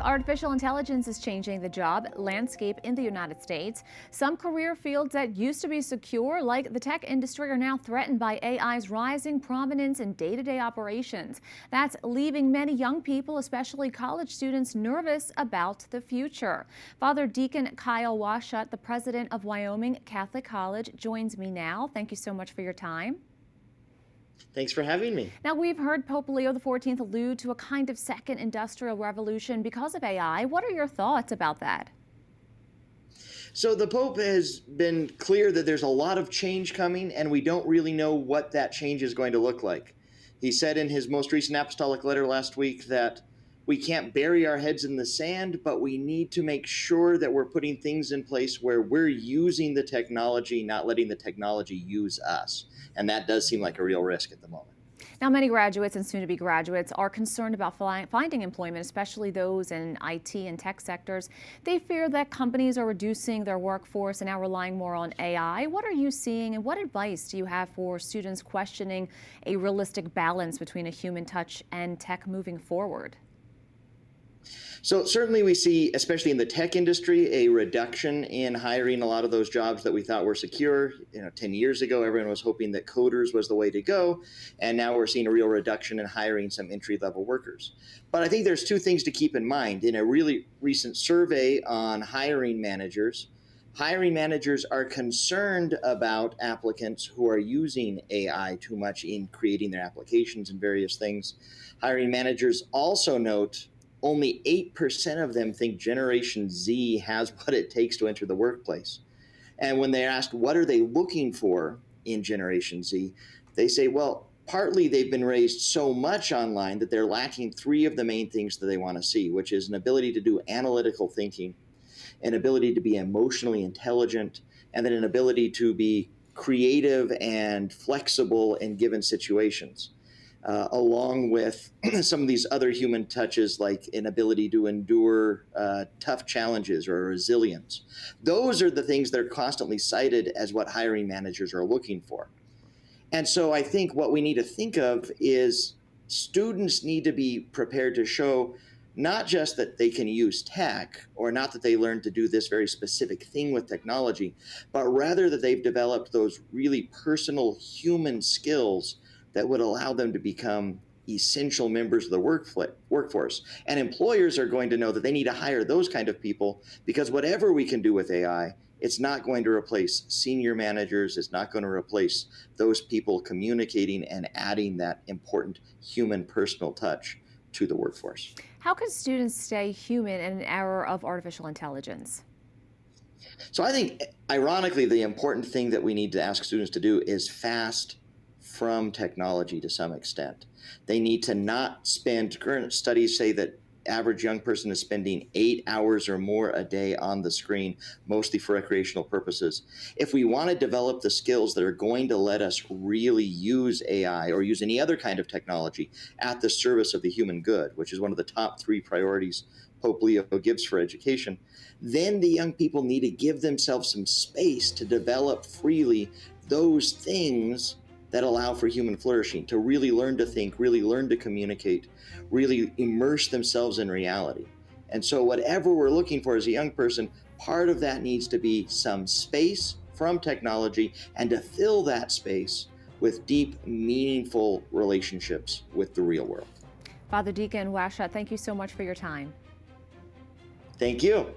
artificial intelligence is changing the job landscape in the United States. Some career fields that used to be secure, like the tech industry, are now threatened by AI's rising prominence in day-to-day operations. That's leaving many young people, especially college students, nervous about the future. Father Deacon Kyle Washut, the president of Wyoming Catholic College, joins me now. Thank you so much for your time. Thanks for having me. Now, we've heard Pope Leo XIV allude to a kind of second industrial revolution because of AI. What are your thoughts about that? So the Pope has been clear that there's a lot of change coming, and we don't really know what that change is going to look like. He said in his most recent apostolic letter last week that we can't bury our heads in the sand, but we need to make sure that we're putting things in place where we're using the technology, not letting the technology use us. And that does seem like a real risk at the moment. Now, many graduates and soon-to-be graduates are concerned about finding employment, especially those in IT and tech sectors. They fear that companies are reducing their workforce and now relying more on AI. What are you seeing, and what advice do you have for students questioning a realistic balance between a human touch and tech moving forward? So certainly we see, especially in the tech industry, a reduction in hiring a lot of those jobs that we thought were secure. 10 years ago, everyone was hoping that coders was the way to go. And now we're seeing a real reduction in hiring some entry-level workers. But I think there's two things to keep in mind. In a really recent survey on hiring managers are concerned about applicants who are using AI too much in creating their applications and various things. Hiring managers also note only 8% of them think Generation Z has what it takes to enter the workplace. And when they're asked what are they looking for in Generation Z, they say, well, partly they've been raised so much online that they're lacking three of the main things that they want to see, which is an ability to do analytical thinking, an ability to be emotionally intelligent, and then an ability to be creative and flexible in given situations. Along with some of these other human touches like an ability to endure tough challenges or resilience. Those are the things that are constantly cited as what hiring managers are looking for. And so I think what we need to think of is students need to be prepared to show not just that they can use tech or not that they learn to do this very specific thing with technology, but rather that they've developed those really personal human skills that would allow them to become essential members of the workforce. And employers are going to know that they need to hire those kind of people, because whatever we can do with AI, it's not going to replace senior managers. It's not going to replace those people communicating and adding that important human personal touch to the workforce. How can students stay human in an era of artificial intelligence? So I think, ironically, the important thing that we need to ask students to do is fast from technology to some extent. They need to not spend, current studies say that average young person is spending 8 hours or more a day on the screen, mostly for recreational purposes. If we want to develop the skills that are going to let us really use AI or use any other kind of technology at the service of the human good, which is one of the top 3 priorities Pope Leo gives for education, then the young people need to give themselves some space to develop freely those things that allow for human flourishing, to really learn to think, really learn to communicate, really immerse themselves in reality. And so whatever we're looking for as a young person, part of that needs to be some space from technology, and to fill that space with deep, meaningful relationships with the real world. Father Deacon Washut, thank you so much for your time. Thank you.